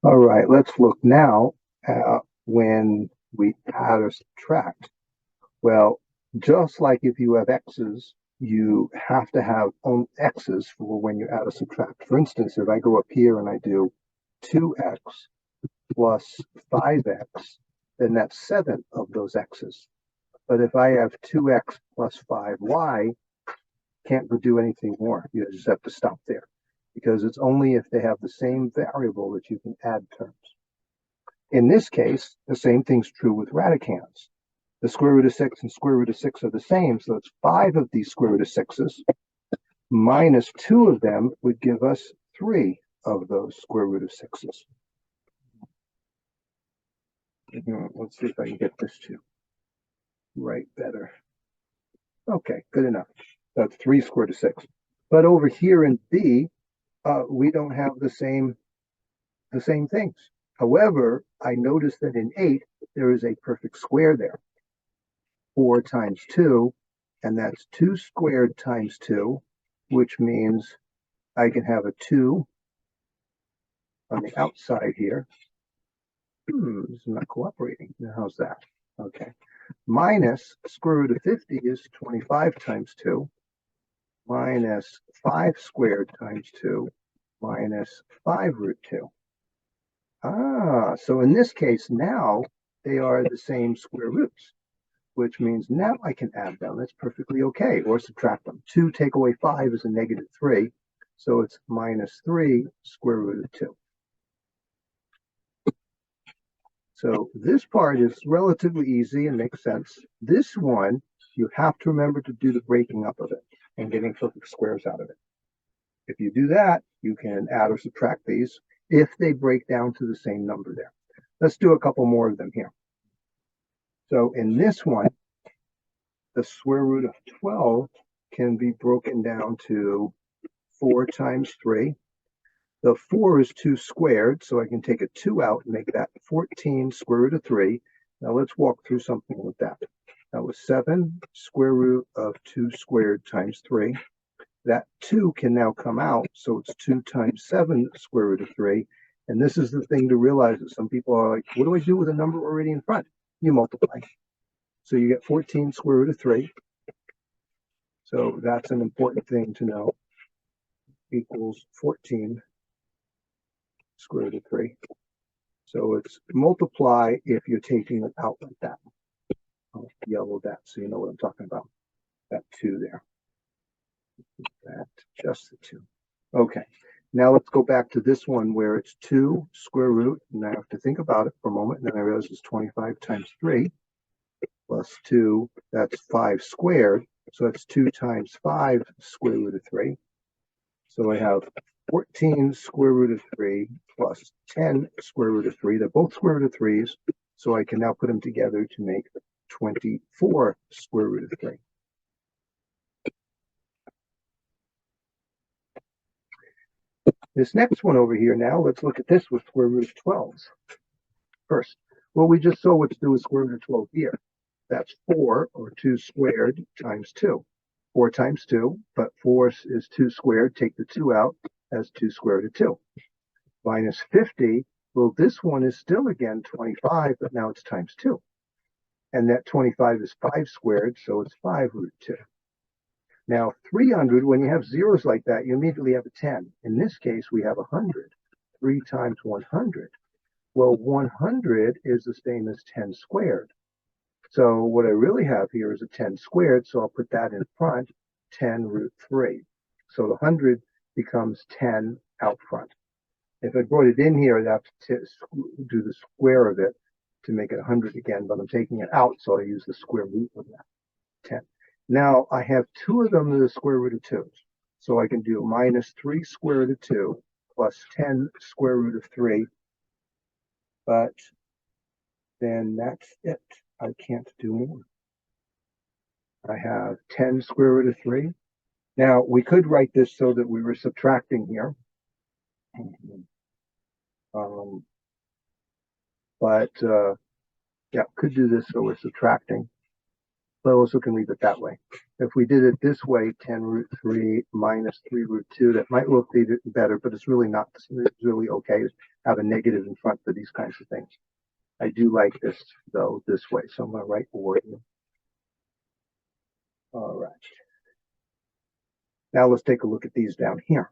All right, let's look now at when we add or subtract. Well, just like if you have x's, you have to have x's for when you add or subtract. For instance, if I go up here and I do 2x plus 5x, then that's 7 of those x's. But if I have 2x plus 5y, can't do anything more. You just have to stop there because it's only if they have the same variable that you can add terms. In this case, the same thing's true with radicands. The square root of 6 and square root of 6 are the same, so it's 5 of these square root of 6's minus 2 of them would give us 3 of those square root of 6's. Let's see if I can get this to write better. Okay, good enough. That's 3 square root of 6. But over here in B, we don't have the same things. However, I noticed that in 8, there is a perfect square there. 4 times 2, and that's 2 squared times 2, which means I can have a 2 on the outside here. This is not cooperating. Now, how's that? Okay. Minus square root of 50 is 25 times 2, minus 5 squared times 2, minus 5 root 2. So in this case, now they are the same square roots, which means now I can add them. That's perfectly okay, or subtract them. 2 take away 5 is a negative 3, so it's minus 3 square root of 2. So this part is relatively easy and makes sense. This one, you have to remember to do the breaking up of it and getting perfect squares out of it. If you do that, you can add or subtract these if they break down to the same number there. Let's do a couple more of them here. So in this one, the square root of 12 can be broken down to 4 times 3. The 4 is 2 squared, so I can take a 2 out and make that 14 square root of 3. Now let's walk through something with that. That was 7 square root of 2 squared times 3. That 2 can now come out, so it's 2 times 7 square root of 3. And this is the thing to realize that some people are like, what do I do with a number already in front? You multiply. So you get 14 square root of 3. So that's an important thing to know. Equals 14 square root of 3. So it's multiply if you're taking it out like that. I'll yellow that so you know what I'm talking about. That 2 there. That, just the 2. Okay. Now let's go back to this one where it's 2 square root, and I have to think about it for a moment, and then I realize it's 25 times 3 plus 2, that's 5 squared, so that's 2 times 5 square root of 3. So I have 14 square root of 3 plus 10 square root of 3. They're both square root of 3s, so I can now put them together to make 24 square root of 3. This next one over here now, let's look at this with square root of 12s first. Well, we just saw what to do with square root of 12 here. That's 4, or 2 squared, times 2. 4 times 2, but 4 is 2 squared. Take the 2 out, as 2 square root of 2. Minus 50, well, this one is still again 25, but now it's times 2. And that 25 is 5 squared, so it's 5 root 2. Now, 300, when you have zeros like that, you immediately have a 10. In this case, we have 100. 3 times 100. Well, 100 is the same as 10 squared. So what I really have here is a 10 squared, so I'll put that in front, 10 root 3. So the 100 becomes 10 out front. If I brought it in here, I'd have to do the square of it to make it 100 again, but I'm taking it out, so I use the square root of that, 10. Now I have 2 of them that are square root of 2s. So I can do minus 3 square root of 2 plus 10 square root of 3. But then that's it. I can't do more. I have 10 square root of 3. Now we could write this so that we were subtracting here. Yeah, could do this so we're subtracting. But also can leave it that way. If we did it this way, 10 root 3 minus 3 root 2, that might look better, but it's really not. It's really okay. have a negative in front for these kinds of things. I do like this, though, this way. So I'm going to write or. All right. Now let's take a look at these down here.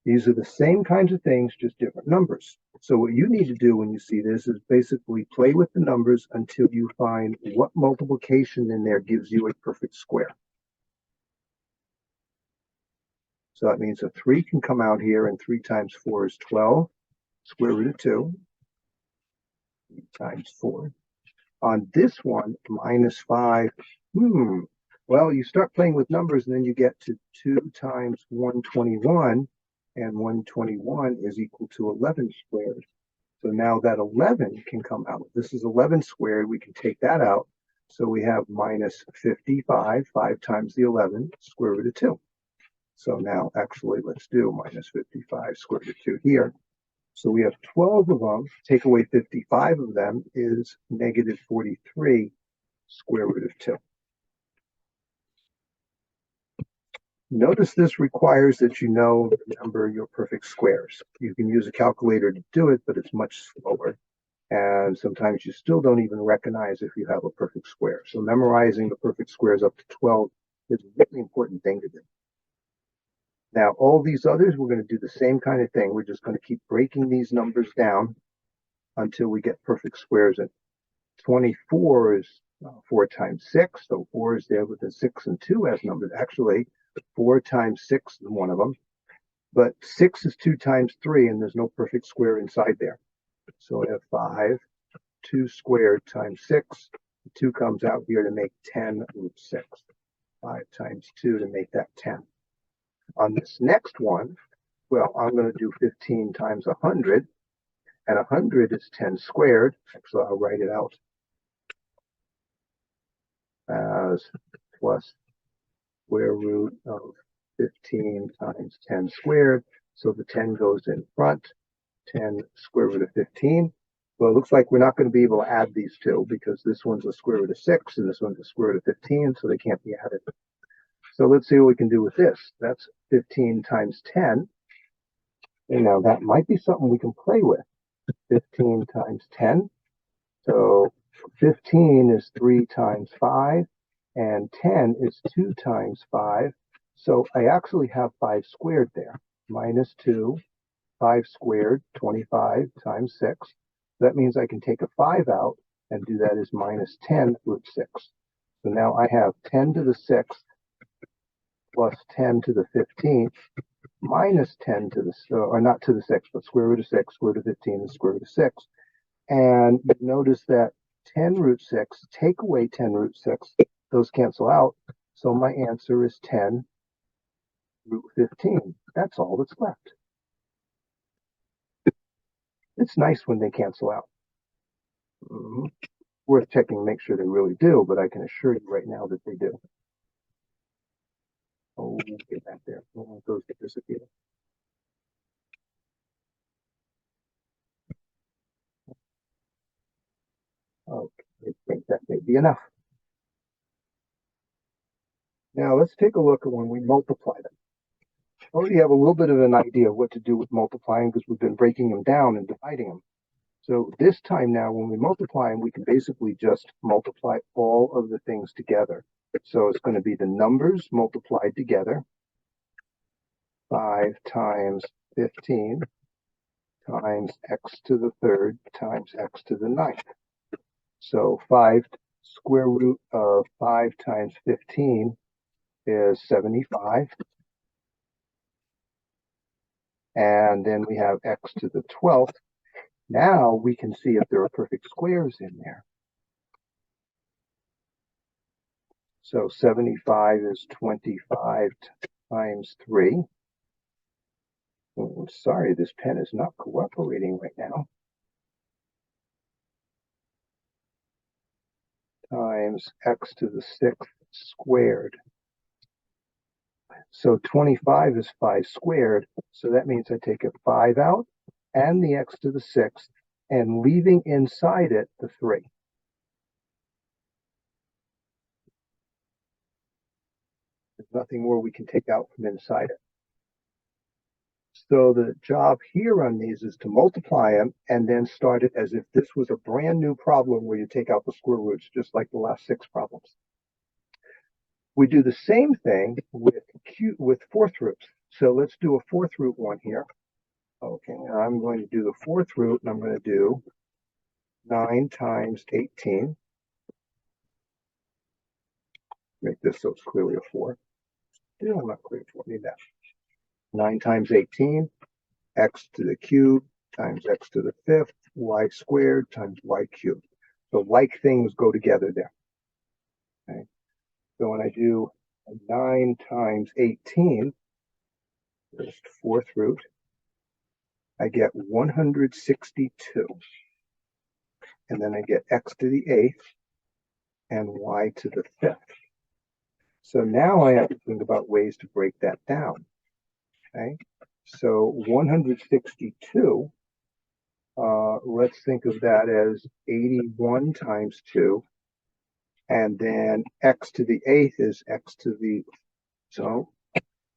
These are the same kinds of things, just different numbers. So what you need to do when you see this is basically play with the numbers until you find what multiplication in there gives you a perfect square. So that means a 3 can come out here, and 3 times 4 is 12. Square root of 2 times 4. On this one, minus 5. Well, you start playing with numbers, and then you get to 2 times 121. And 121 is equal to 11 squared. So now that 11 can come out. This is 11 squared. We can take that out. So we have minus 55, 5 times the 11, square root of 2. So now, actually, let's do minus 55 square root of 2 here. So we have 12 of them. Take away 55 of them is negative 43 square root of 2. Notice this requires that you know remember your perfect squares. You can use a calculator to do it, but it's much slower. And sometimes you still don't even recognize if you have a perfect square. So memorizing the perfect squares up to 12 is a really important thing to do. Now, all these others, we're going to do the same kind of thing. We're just going to keep breaking these numbers down until we get perfect squares in. 24 is 4 times 6, so 4 is there with the 6 and 2 as numbers. Actually, 4 times 6 is one of them, but 6 is 2 times 3, and there's no perfect square inside there. So I have 5, 2 squared times 6. 2 comes out here to make 10 root 6. 5 times 2 to make that 10. On this next one, well, I'm going to do 15 times 100, and 100 is 10 squared. Actually, I'll write it out as plus square root of 15 times 10 squared. So the 10 goes in front, 10 square root of 15. Well, it looks like we're not going to be able to add these two because this one's a square root of 6 and this one's a square root of 15, so they can't be added. So let's see what we can do with this. That's 15 times 10. And now that might be something we can play with. 15 times 10. So 15 is 3 times 5, and 10 is 2 times 5. So I actually have 5 squared there. Minus 2, 5 squared, 25 times 6. That means I can take a 5 out and do that as minus 10 root 6. So now I have 10 to the 6th plus 10 to the 15th minus 10 to the, or not to the 6th, but square root of 6, square root of 15 is square root of 6. And you notice that 10 root 6, take away 10 root 6, those cancel out. So my answer is 10 root 15. That's all that's left. It's nice when they cancel out. Worth checking to make sure they really do, but I can assure you right now that they do. Oh, get that there. I don't want those to disappear. Okay, I think that may be enough. Now let's take a look at when we multiply them. I already have a little bit of an idea of what to do with multiplying because we've been breaking them down and dividing them. So this time now, when we multiply them, we can basically just multiply all of the things together. So it's going to be the numbers multiplied together. 5 times 15 times x to the 3rd times x to the 9th. So 5 square root of 5 times 15 is 75. And then we have x to the 12th. Now we can see if there are perfect squares in there. So 75 is 25 times 3. Oh, I'm sorry, this pen is not cooperating right now. Times x to the 6th squared. So 25 is 5 squared. So that means I take a 5 out and the x to the 6th and leaving inside it the 3. There's nothing more we can take out from inside it. So the job here on these is to multiply them and then start it as if this was a brand new problem where you take out the square roots, just like the last 6 problems. We do the same thing with fourth roots. So let's do a fourth root one here. Okay, I'm going to do the fourth root, and I'm going to do 9 times 18. Make this so it's clearly a 4. Yeah, I'm not clear for need that. 9 times 18, x to the cube times x to the 5th, y squared times y cubed. So like things go together there. Okay. So when I do 9 times 18, just fourth root, I get 162. And then I get x to the 8th and y to the 5th. So now I have to think about ways to break that down. Okay, so 162, let's think of that as 81 times 2. And then x to the 8th is x to the, so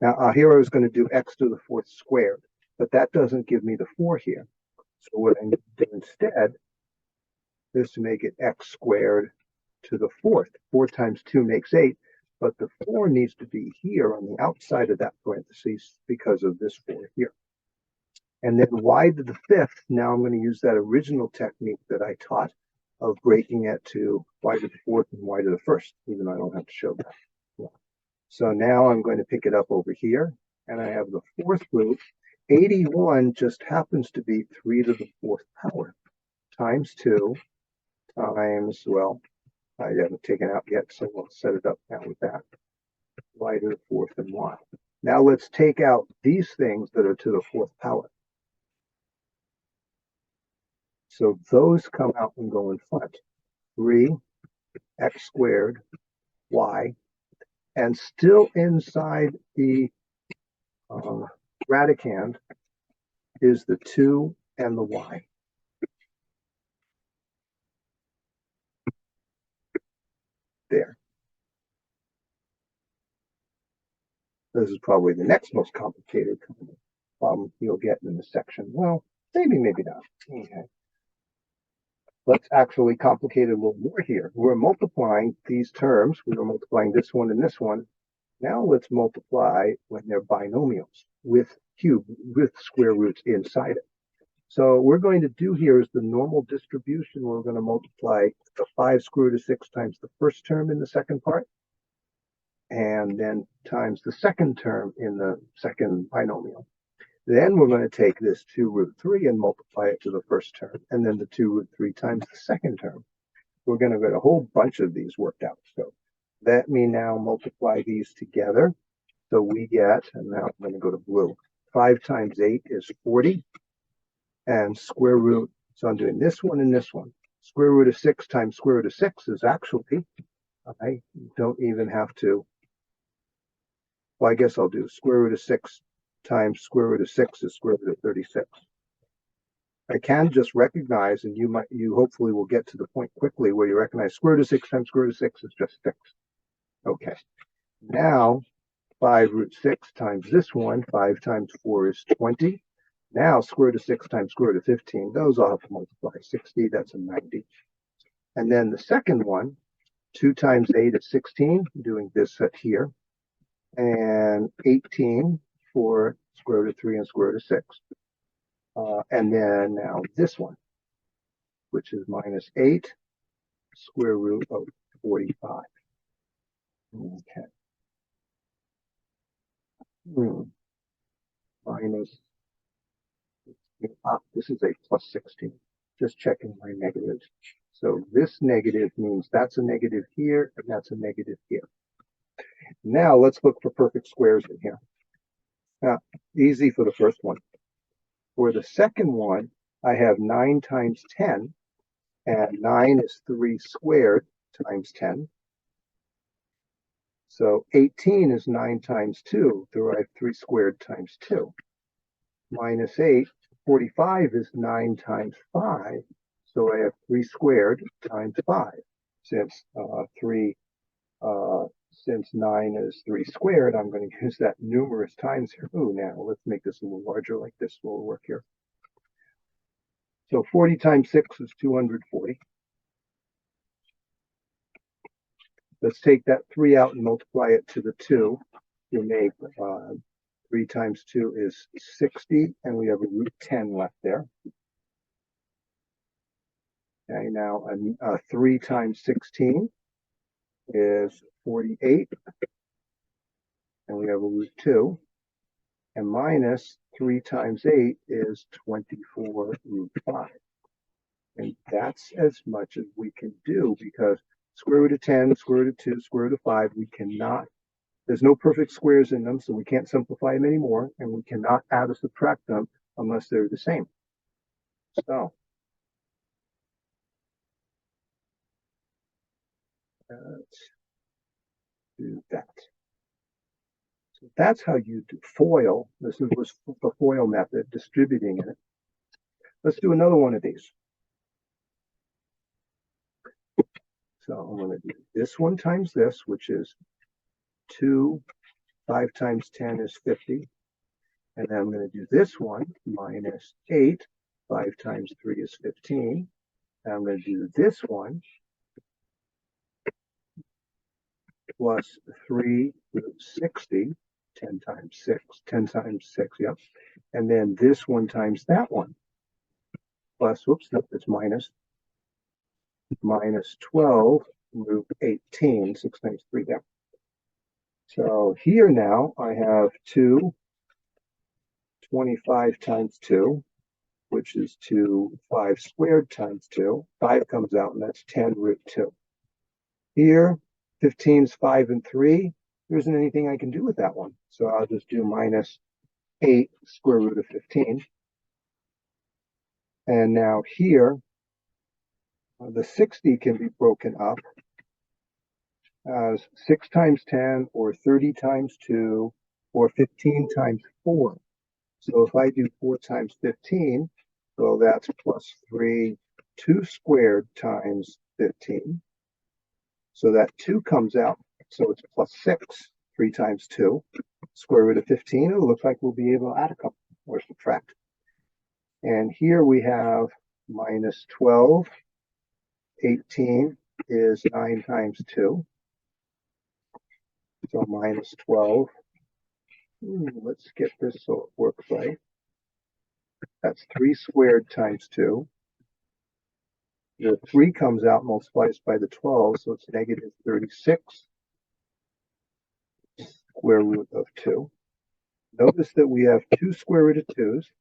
now here I was going to do x to the 4th squared, but that doesn't give me the 4 here. So what I need to do instead is to make it x squared to the 4th. 4 times 2 makes 8, but the 4 needs to be here on the outside of that parentheses because of this 4 here. And then y to the 5th, now I'm going to use that original technique that I taught of breaking it to y to the 4th and y to the 1st, even though I don't have to show that. Yeah. So now I'm going to pick it up over here, and I have the 4th root. 81 just happens to be 3 to the 4th power times 2 times, well, I haven't taken out yet, so we'll set it up now with that. Y to the 4th and y. Now let's take out these things that are to the 4th power. So those come out and go in front. 3 x squared y, and still inside the radicand is the 2 and the y. There. This is probably the next most complicated problem you'll get in this section. Well, maybe not. Okay. Let's actually complicate it a little more here. We're multiplying these terms. We were multiplying this one and this one. Now let's multiply when they're binomials with square roots inside it. So we're going to do here is the normal distribution. We're going to multiply the 5 square root of 6 times the first term in the second part, and then times the second term in the second binomial. Then we're going to take this 2 root 3 and multiply it to the first term, and then the 2 root 3 times the second term. We're going to get a whole bunch of these worked out. So let me now multiply these together. So we get, and now I'm going to go to blue, 5 times 8 is 40. And square root, so I'm doing this one and this one. Square root of 6 times square root of 6 is actually, I don't even have to, well, I guess I'll do square root of 6 times square root of 6 is square root of 36. I can just recognize, and you hopefully will get to the point quickly where you recognize square root of 6 times square root of 6 is just 6. Okay. Now, 5 root 6 times this one, 5 times 4 is 20. Now, square root of 6 times square root of 15, those all have to multiply. 60, that's a 90. And then the second one, 2 times 8 is 16, doing this set here. And 18 for square root of 3 and square root of 6. And then now this one, which is minus 8, square root of 45. Okay. Minus, this is a plus 16. Just checking my negatives. So this negative means that's a negative here, and that's a negative here. Now let's look for perfect squares in here. Now, easy for the first one. For the second one, I have 9 times 10, and 9 is 3 squared times 10. So 18 is 9 times 2, derive 3 squared times 2. Minus 8, 45 is 9 times 5, so I have 3 squared times 5, since 3 since 9 is 3 squared, I'm going to use that numerous times here. Oh, now let's make this a little larger like this will work here. So 40 times 6 is 240. Let's take that 3 out and multiply it to the 2. You make 3 times 2 is 60, and we have a root 10 left there. Okay, now 3 times 16 is 48, and we have a root 2. And minus 3 times 8 is 24 root 5. And that's as much as we can do, because square root of 10, square root of 2, square root of 5, we cannot, there's no perfect squares in them, so we can't simplify them anymore, and we cannot add or subtract them unless they're the same. So let's do that. So that's how you do FOIL. This was the FOIL method, distributing it. Let's do another one of these. So I'm going to do this one times this, which is 2, 5 times 10 is 50. And then I'm going to do this one minus 8, 5 times 3 is 15. And I'm going to do this one plus 3 root 60, 10 times 6, 10 times 6, yep. And then this one times that one plus, whoops, no, it's minus 12 root 18, 6 times 3, yeah. So here now I have 2, 25 times 2, which is 2, 5 squared times 2. 5 comes out, and that's 10 root 2. Here, 15 is 5 and 3. There isn't anything I can do with that one. So I'll just do minus 8 square root of 15. And now here, the 60 can be broken up as 6 times 10, or 30 times 2, or 15 times 4. So if I do 4 times 15, well, that's plus 3, 2 squared times 15. So that 2 comes out. So it's plus 6, 3 times 2. Square root of 15, it looks like we'll be able to add a couple or subtract. And here we have minus 12. 18 is 9 times 2. So minus 12. Let's get this so it works right. That's 3 squared times 2. The 3 comes out, multiplies by the 12, so it's negative 36 square root of 2. Notice that we have 2 square root of 2's,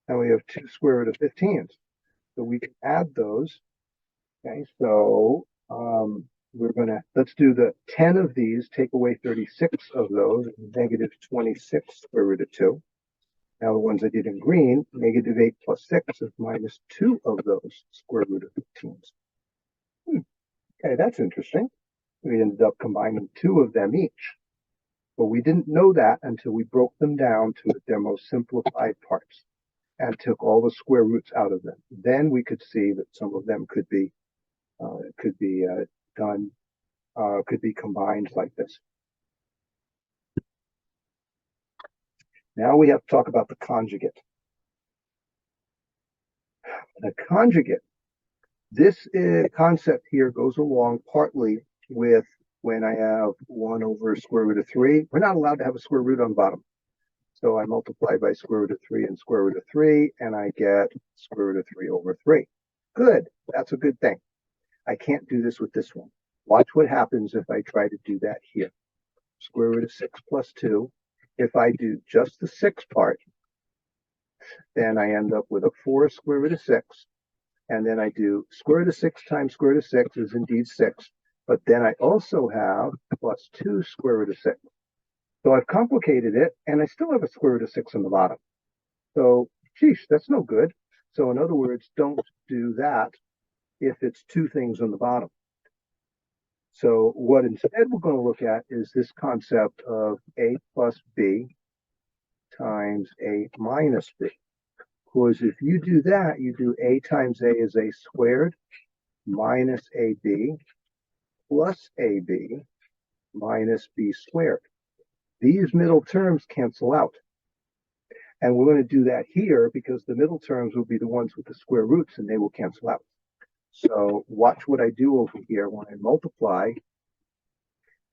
and we have 2 square root of 15's. So we can add those. Okay, so let's do the 10 of these, take away 36 of those, negative 26 square root of 2. Now the ones I did in green, negative 8 plus 6 is minus 2 of those square root of 15's. Okay, that's interesting. We ended up combining 2 of them each. But we didn't know that until we broke them down to their most simplified parts and took all the square roots out of them. Then we could see that some of them could be combined like this. Now we have to talk about the conjugate. The conjugate, this concept here goes along partly with when I have 1 over square root of 3. We're not allowed to have a square root on the bottom. So I multiply by square root of 3 and square root of 3, and I get square root of 3 over 3. Good, that's a good thing. I can't do this with this one. Watch what happens if I try to do that here. Square root of 6 plus 2. If I do just the 6 part, then I end up with a 4 square root of 6. And then I do square root of 6 times square root of 6 is indeed 6. But then I also have plus 2 square root of 6. So I've complicated it, and I still have a square root of 6 on the bottom. So, geez, that's no good. So in other words, don't do that if it's 2 things on the bottom. So what instead we're going to look at is this concept of a plus b times a minus b. Because if you do that, you do a times a is a squared minus ab plus ab minus b squared. These middle terms cancel out. And we're going to do that here because the middle terms will be the ones with the square roots and they will cancel out. So watch what I do over here when I multiply.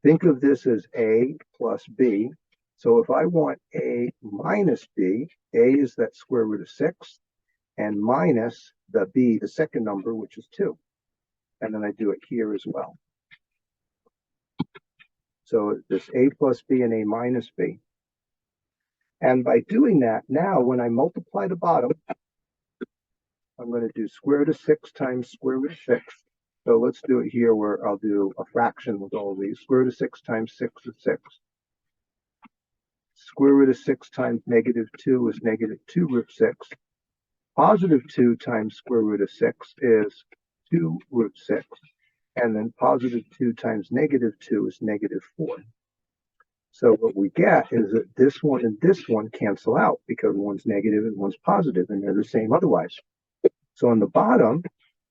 Think of this as a plus b. So if I want a minus b, a is that square root of 6, and minus the b, the second number, which is 2. And then I do it here as well. So this a plus b and a minus b. And by doing that, now when I multiply the bottom, I'm going to do square root of 6 times square root of 6. So let's do it here where I'll do a fraction with all of these. Square root of 6 times 6 is 6. Square root of 6 times negative 2 is negative 2 root 6. Positive 2 times square root of 6 is 2 root 6. And then positive 2 times negative 2 is negative 4. So what we get is that this one and this one cancel out because one's negative and one's positive, and they're the same otherwise. So on the bottom,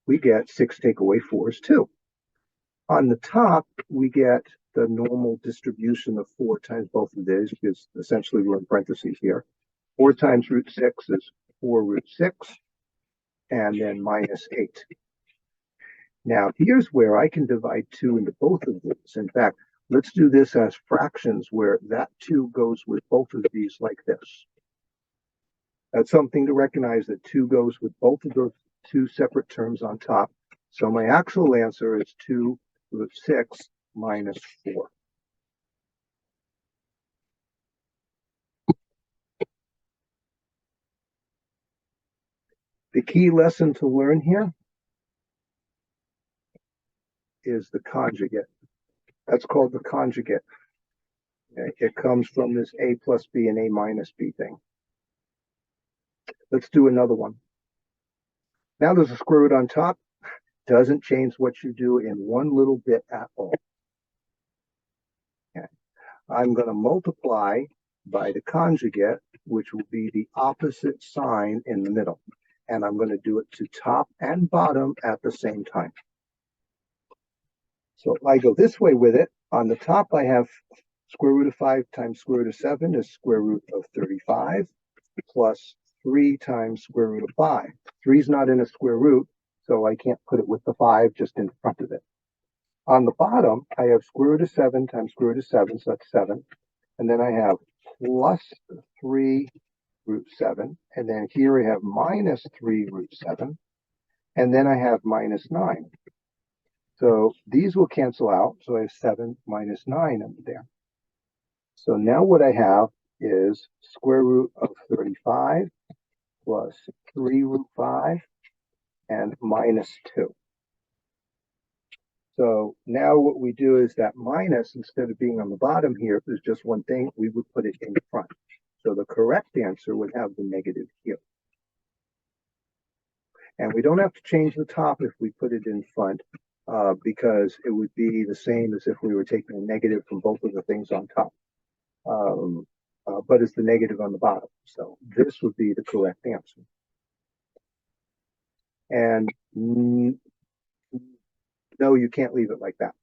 we get 6 take away 4 is 2. On the top, we get the normal distribution of 4 times both of these, because essentially we're in parentheses here. 4 times root 6 is 4 root 6, and then minus 8. Now, here's where I can divide 2 into both of these. In fact, let's do this as fractions where that 2 goes with both of these like this. That's something to recognize, that 2 goes with both of those 2 separate terms on top. So my actual answer is 2 root 6 minus 4. The key lesson to learn here is the conjugate. That's called the conjugate. It comes from this a plus b and a minus b thing. Let's do another one. Now there's a square root on top. Doesn't change what you do in one little bit at all. Okay. I'm going to multiply by the conjugate, which will be the opposite sign in the middle. And I'm going to do it to top and bottom at the same time. So if I go this way with it, on the top I have square root of 5 times square root of 7 is square root of 35 plus 3 times square root of 5. 3 is not in a square root, so I can't put it with the 5 just in front of it. On the bottom, I have square root of 7 times square root of 7, so that's 7. And then I have plus 3 root 7. And then here I have minus 3 root 7. And then I have minus 9. So these will cancel out. So I have 7 minus 9 under there. So now what I have is square root of 35 plus 3 root 5 and minus 2. So now what we do is that minus, instead of being on the bottom here, if there's just one thing, we would put it in front. So the correct answer would have the negative here. And we don't have to change the top if we put it in front, because it would be the same as if we were taking a negative from both of the things on top. But it's the negative on the bottom. So this would be the correct answer. And no, you can't leave it like that.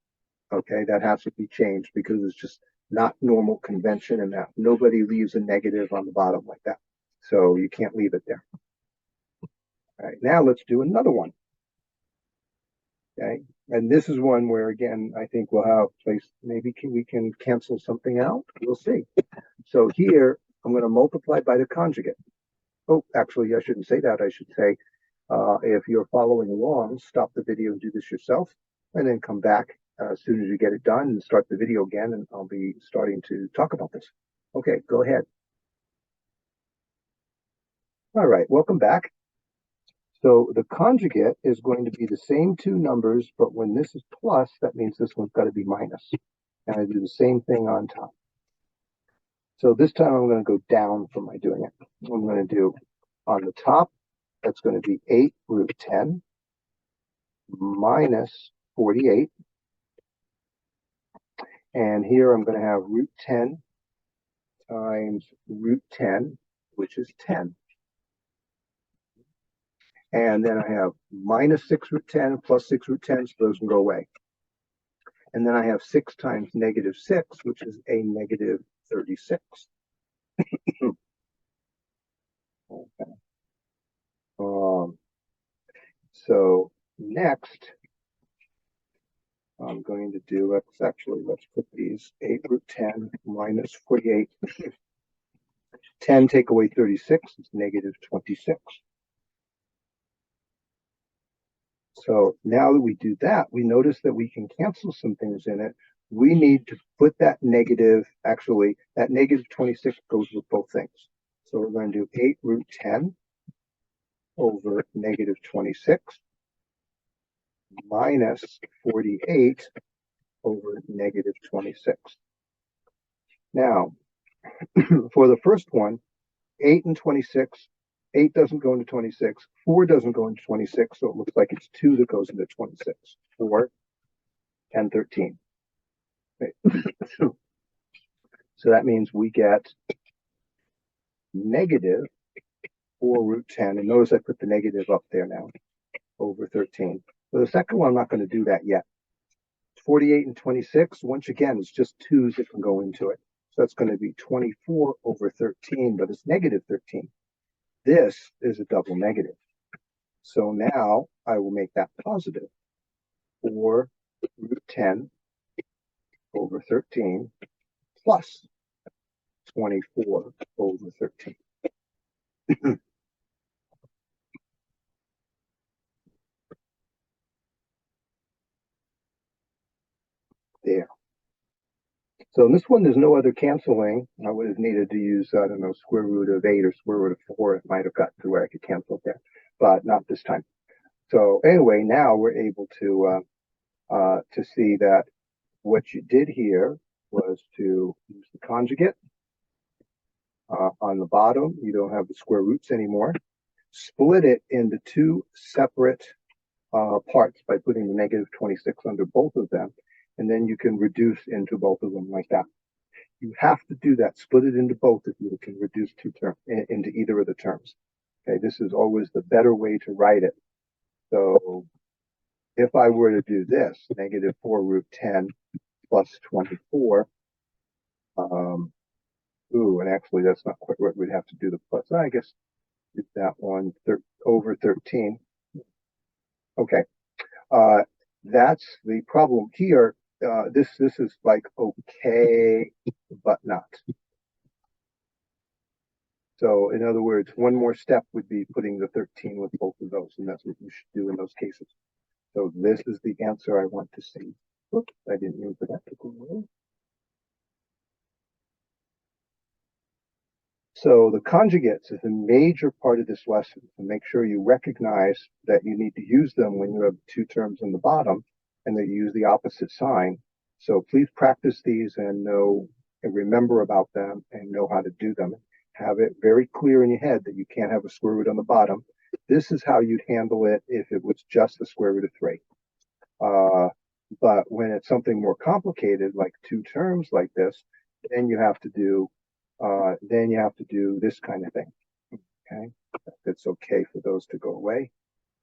Okay, that has to be changed because it's just not normal convention, and that nobody leaves a negative on the bottom like that. So you can't leave it there. All right, now let's do another one. Okay, and this is one where, again, I think we'll have place, maybe we can cancel something out. We'll see. So here, I'm going to multiply by the conjugate. Oh, actually, I shouldn't say that. I should say, if you're following along, stop the video and do this yourself, and then come back as soon as you get it done and start the video again, and I'll be starting to talk about this. Okay, go ahead. All right, welcome back. So the conjugate is going to be the same two numbers, but when this is plus, that means this one's got to be minus. And I do the same thing on top. So this time I'm going to go down from my doing it. I'm going to do on the top, that's going to be 8 root 10 minus 48. And here I'm going to have root 10 times root 10, which is 10. And then I have minus 6 root 10 plus 6 root 10, so those can go away. And then I have 6 times negative 6, which is a negative 36. Okay. So next, I'm going to do, let's put these 8 root 10 minus 48. 10 take away 36 is negative 26. So now that we do that, we notice that we can cancel some things in it. We need to put that negative, actually, that negative 26 goes with both things. So we're going to do 8 root 10 over negative 26 minus 48 over negative 26. Now, for the first one, 8 and 26, 8 doesn't go into 26, 4 doesn't go into 26, so it looks like it's 2 that goes into 26. 4, 10, 13. Okay. So that means we get negative 4 root 10, and notice I put the negative up there now, over 13. For the second one, I'm not going to do that yet. 48 and 26, once again, it's just 2's that can go into it. So that's going to be 24 over 13, but it's negative 13. This is a double negative. So now I will make that positive. 4 root 10 over 13 plus 24 over 13. There. So in this one, there's no other canceling. I would have needed to use, I don't know, square root of 8 or square root of 4. It might have gotten to where I could cancel there, but not this time. So anyway, now we're able to see that what you did here was to use the conjugate. On the bottom, you don't have the square roots anymore. Split it into 2 separate parts by putting the negative 26 under both of them, and then you can reduce into both of them like that. You have to do that, split it into both if you can reduce 2 terms into either of the terms. Okay, this is always the better way to write it. So if I were to do this, negative 4 root 10 plus 24, and actually that's not quite what we'd have to do the plus. I guess do that one over 13. Okay, that's the problem here. This is like okay, but not. So in other words, one more step would be putting the 13 with both of those, and that's what you should do in those cases. So this is the answer I want to see. Oops, I didn't mean for that to go away. So the conjugates is a major part of this lesson, to make sure you recognize that you need to use them when you have 2 terms on the bottom and that you use the opposite sign. So please practice these and know and remember about them and know how to do them. Have it very clear in your head that you can't have a square root on the bottom. This is how you'd handle it if it was just the square root of 3. But when it's something more complicated, like 2 terms like this, then you have to do this kind of thing. Okay, it's okay for those to go away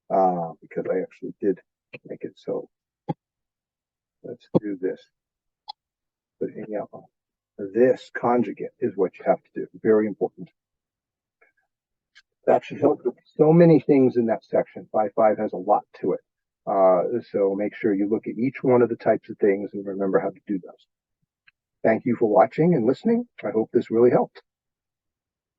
because I actually did make it so. Let's do this. Put it in yellow. This conjugate is what you have to do. Very important. That should help with so many things in that section. 5.5 has a lot to it. So make sure you look at each one of the types of things and remember how to do those. Thank you for watching and listening. I hope this really helped.